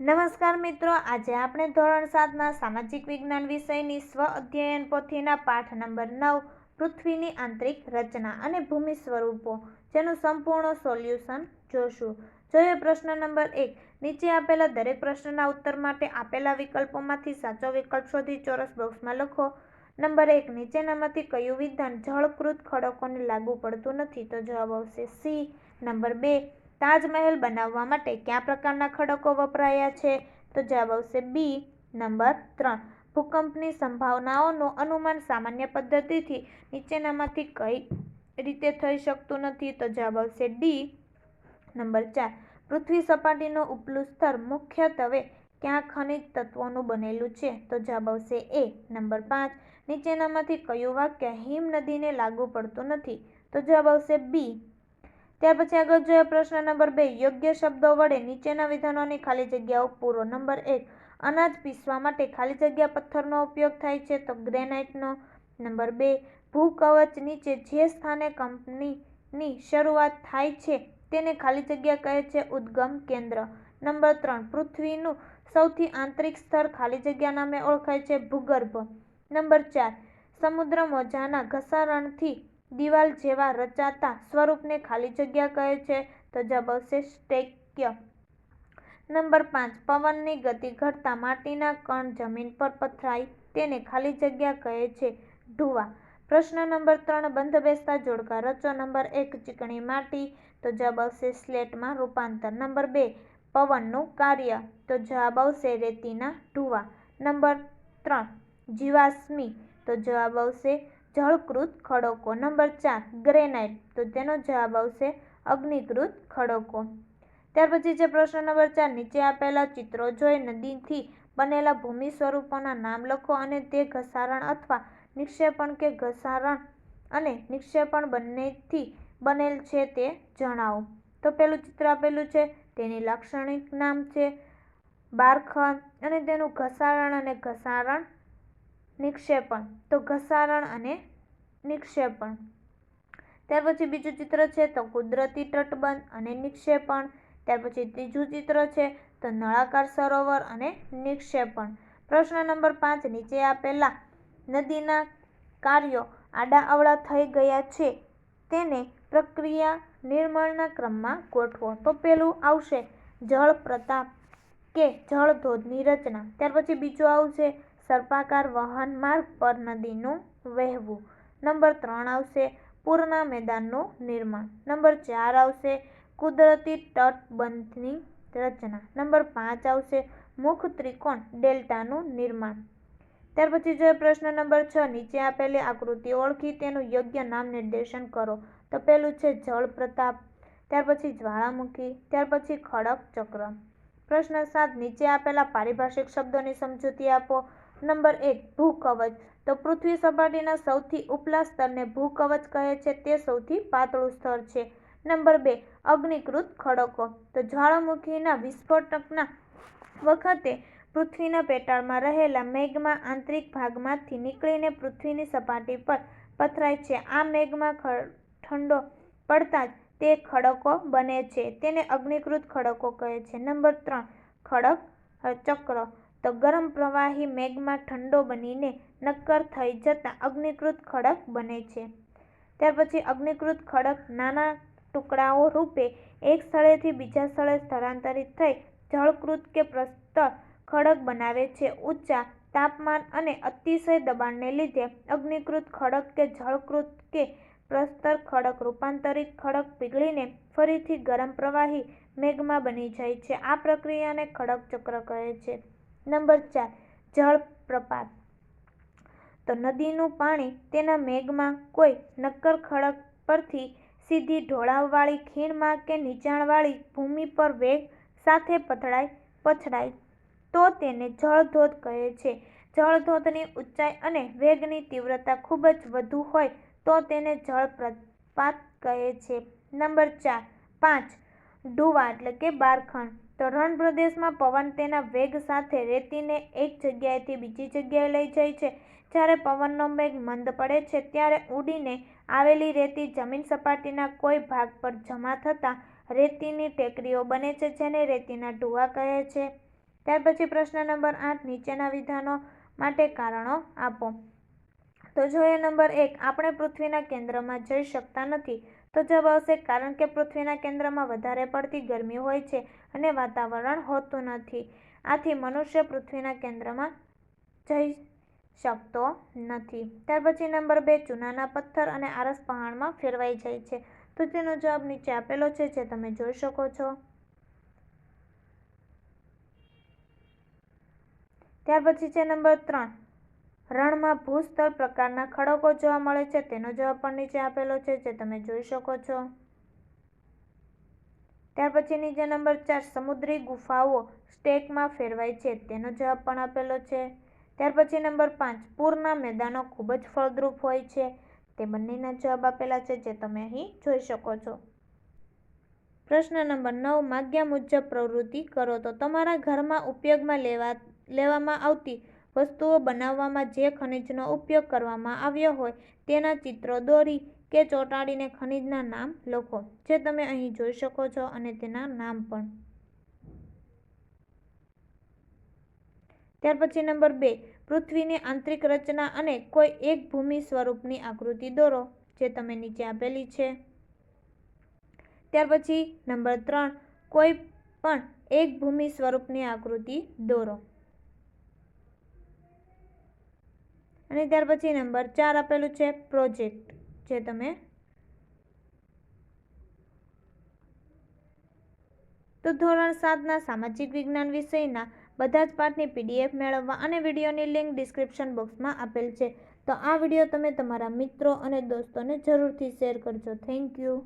નમસ્કાર મિત્રો, આજે આપણે ધોરણ 7ના સામાજિક વિજ્ઞાન વિષયની સ્વ અધ્યયન પોથીના પાઠ નંબર 9 પૃથ્વીની આંતરિક રચના અને ભૂમિ સ્વરૂપો જેનું સંપૂર્ણ સોલ્યુશન જોશું. જોઈએ પ્રશ્ન નંબર 1. નીચે આપેલા દરેક પ્રશ્નના ઉત્તર માટે આપેલા વિકલ્પોમાંથી સાચો વિકલ્પ શોધી ચોરસ બોક્સમાં લખો. નંબર 1. નીચેનામાંથી કયું વિધાન જળકૃત ખડકોને લાગુ પડતું નથી? તો જવાબ આવશે સી. નંબર 2. તાજમહેલ બનાવવા માટે કયા પ્રકારના ખડકો વપરાયા છે? તો જવાબ આવશે બી. નંબર 3. ભૂકંપની સંભાવનાઓનું અનુમાન સામાન્ય પદ્ધતિથી નીચેનામાંથી કઈ રીતે થઈ શકતું નથી? તો જવાબ આવશે ડી. નંબર 4. પૃથ્વી સપાટીનું ઉપલું સ્તર મુખ્યત્વે કયા ખનિજ તત્વોનું બનેલું છે? તો જવાબ આવશે એ. નંબર 5. નીચેનામાંથી કયું વાક્ય હિમ નદીને લાગુ પડતું નથી? તો જવાબ આવશે બી. ત્યાર પછી આગળ જોઈએ પ્રશ્ન નંબર 2. યોગ્ય શબ્દો વડે નીચેના વિધાનોની ખાલી જગ્યાઓ પૂરો. નંબર 1. અનાજ પીસવા માટે ખાલી જગ્યા પથ્થરનો ઉપયોગ થાય છે? તો ગ્રેનાઇટનો. નંબર 2. ભૂકવચ નીચે જે સ્થાને કંપનીની શરૂઆત થાય છે તેને ખાલી જગ્યા કહે છે ઉદ્ગમ કેન્દ્ર. નંબર 3. પૃથ્વીનું સૌથી આંતરિક સ્તર ખાલી જગ્યા નામે ઓળખાય છે ભૂગર્ભ. નંબર 4. સમુદ્ર મોજાના ઘસારણથી દિવાલ જેવા રચાતા સ્વરૂપને ખાલી જગ્યા કહે છે? તો જવાબ આવશે સ્ટેક્ય. નંબર 5. પવનની ગતિ ઘટતા માટીના કણ જમીન પર પથરાય તેને ખાલી જગ્યા કહે છે ઢૂવા. પ્રશ્ન નંબર 3. બંધ બેસતા જોડકા રચો. નંબર 1. ચીકણી માટી. તો જવાબ આવશે સ્લેટમાં રૂપાંતર. નંબર 2. પવનનું કાર્ય. તો જવાબ આવશે રેતીના ઢૂવા. નંબર 3. જીવાશ્મી. તો જવાબ આવશે જળકૃત ખડકો. નંબર 4. ગ્રેનાઇટ. તો તેનો જવાબ આવશે અગ્નિકૃત ખડકો. ત્યાર પછી છે પ્રશ્ન નંબર 4. નીચે આપેલા ચિત્રો જોઈ નદીથી બનેલા ભૂમિ સ્વરૂપોના નામ લખો અને તે ઘસારણ અથવા નિક્ષેપણ કે ઘસારણ અને નિક્ષેપણ બંનેથી બનેલ છે તે જણાવો. તો પેલું ચિત્ર આપેલું છે તેની લાક્ષણિક નામ છે બારખંડ અને તેનું ઘસારણ અને ઘસારણ નિક્ષેપણ. તો ઘસારણ અને નિક્ષેપણ. ત્યાર પછી બીજું ચિત્ર છે તો કુદરતી તટબંધ અને નિક્ષેપણ. ત્યાર પછી ત્રીજું ચિત્ર છે તો નળાકાર સરોવર અને નિક્ષેપણ. પ્રશ્ન નંબર 5. નીચે આપેલા નદીના કાર્યો આડા અવળા થઈ ગયા છે તેને પ્રક્રિયા નિર્માણના ક્રમમાં ગોઠવો. તો પેલું આવશે જળ પ્રતાપ કે જળધોધની રચના. ત્યાર પછી બીજું આવશે સર્પાકાર વહન માર્ગ પર નદીનું વહેવું. નંબર 3 આવશે પૂરના મેદાનનું નિર્માણ. નંબર 4 આવશે કુદરતી તટબંધની રચના. નંબર 5 આવશે મુખ ત્રિકોણ ડેલ્ટાનું નિર્માણ. ત્યાર પછી જોઈએ પ્રશ્ન નંબર 6. નીચે આપેલી આકૃતિ ઓળખી તેનું યોગ્ય નામ નિર્દેશન કરો. તો પેલું છે જળ પ્રતાપ. ત્યાર પછી જ્વાળામુખી. ત્યાર પછી ખડક ચક્ર. પ્રશ્ન 7. નીચે આપેલા પારિભાષિક શબ્દોની સમજૂતી આપો. નંબર 1. ભૂકવચ. તો પૃથ્વી સપાટીના સૌથી ઉપલા સ્તરને ભૂકવચ કહે છે. તે સૌથી પાતળું સ્તર છે. નંબર 2. અગ્નિકૃત ખડકો. તો જ્વાળામુખીના વિસ્ફોટના વખતે પૃથ્વીના પેટાળમાં રહેલા મેગ્મા આંતરિક ભાગમાંથી નીકળીને પૃથ્વીની સપાટી પર પથરાય છે. આ મેગ્મા ઠંડો પડતા જ તે ખડકો બને છે. તેને અગ્નિકૃત ખડકો કહે છે. નંબર 3. ખડક ચક્ર. તો ગરમ પ્રવાહી મેગ્મા ઠંડો બનીને નક્કર થઈ જતા અગ્નિકૃત ખડક બને છે. ત્યાર પછી અગ્નિકૃત ખડક નાના ટુકડાઓ રૂપે એક સ્થળેથી બીજા સ્થળે સ્થળાંતરિત થઈ જળકૃત કે પ્રસ્તર ખડક બનાવે છે. ઊંચા તાપમાન અને અતિશય દબાણને લીધે અગ્નિકૃત ખડક કે જળકૃત કે પ્રસ્તર ખડક રૂપાંતરિત ખડક પીગળીને ફરીથી ગરમ પ્રવાહી મેગ્મા બની જાય છે. આ પ્રક્રિયાને ખડક ચક્ર કહે છે. નંબર 4. જળ પ્રપાત. તો નદીનું પાણી તેના મેગ્મા કોઈ નક્કર ખડક પરથી સીધી ઢોળાવવાળી ખીણમાં કે નીચાણવાળી ભૂમિ પર વેગ સાથે પછડાય તો તેને જળધોધ કહે છે. જળધોધની ઊંચાઈ અને વેગની તીવ્રતા ખૂબ જ વધુ હોય તો તેને જળપ્રપાત કહે છે. નંબર 4. 5. ઢૂવા એટલે કે બારખંડ. તો રણ પ્રદેશમાં પવન તેના વેગ સાથે રેતીને એક જગ્યાએથી બીજી જગ્યાએ લઈ જાય છે. જ્યારે પવનનો વેગ મંદ પડે છે ત્યારે ઉડીને આવેલી રેતી જમીન સપાટીના કોઈ ભાગ પર જમા થતાં રેતીની ટેકરીઓ બને છે જેને રેતીના ઢૂવા કહે છે. ત્યાર પછી પ્રશ્ન નંબર 8, નીચેના વિધાનો માટે કારણો આપો. તો જોઈએ નંબર 1, આપણે પૃથ્વીના કેન્દ્રમાં જઈ શકતા નથી. તો જવાબ આવશે કારણ કે પૃથ્વીના કેન્દ્રમાં વધારે પડતી ગરમી હોય છે અને વાતાવરણ હોતું નથી. આથી મનુષ્ય પૃથ્વીના કેન્દ્રમાં જઈ શકતો નથી. ત્યાર પછી નંબર 2, ચૂનાના પથ્થર અને આરસ પહાણમાં ફેરવાઈ જાય છે. તો તેનો જવાબ નીચે આપેલો છે, જે તમે જોઈ શકો છો. ત્યાર પછી છે નંબર 3, રણમાં ભૂસ્તર પ્રકારના ખડકો જોવા મળે છે. તેનો જવાબ પણ નીચે આપેલો છે, જે તમે જોઈ શકો છો. ત્યાર પછી નીચે નંબર 4, સમુદ્રી ગુફાઓ સ્ટેકમાં ફેરવાય છે. તેનો જવાબ પણ આપેલો છે. ત્યાર પછી નંબર 5, પૂરના મેદાનો ખૂબ જ ફળદ્રુપ હોય છે. તે બંનેના જવાબ આપેલા છે, જે તમે અહીં જોઈ શકો છો. પ્રશ્ન નંબર 9, માગ્યા મુજબ પ્રવૃત્તિ કરો. તો તમારા ઘરમાં ઉપયોગમાં લેવામાં આવતી વસ્તુઓ બનાવવામાં જે ખનિજનો ઉપયોગ કરવામાં આવ્યો હોય તેના ચિત્રો દોરી કે ચોંટાડીને ખનિજના નામ લખો, જે તમે અહીં જોઈ શકો છો, અને તેના નામ પણ. ત્યાર પછી નંબર 2, પૃથ્વીની આંતરિક રચના અને કોઈ એક ભૂમિ સ્વરૂપની આકૃતિ દોરો, જે તમે નીચે આપેલી છે. ત્યાર પછી નંબર 3, કોઈ પણ એક ભૂમિ સ્વરૂપની આકૃતિ દોરો. અને ત્યાર પછી નંબર 4 આપેલું છે પ્રોજેક્ટ, જે તમે. તો ધોરણ 7ના સામાજિક વિજ્ઞાન વિષયના બધા જ પાઠની PDF મેળવવા અને વિડીયોની લિંક ડિસ્ક્રિપ્શન બોક્સમાં આપેલ છે. તો આ વિડીયો તમે તમારા મિત્રો અને દોસ્તોને જરૂરથી શેર કરજો. Thank you.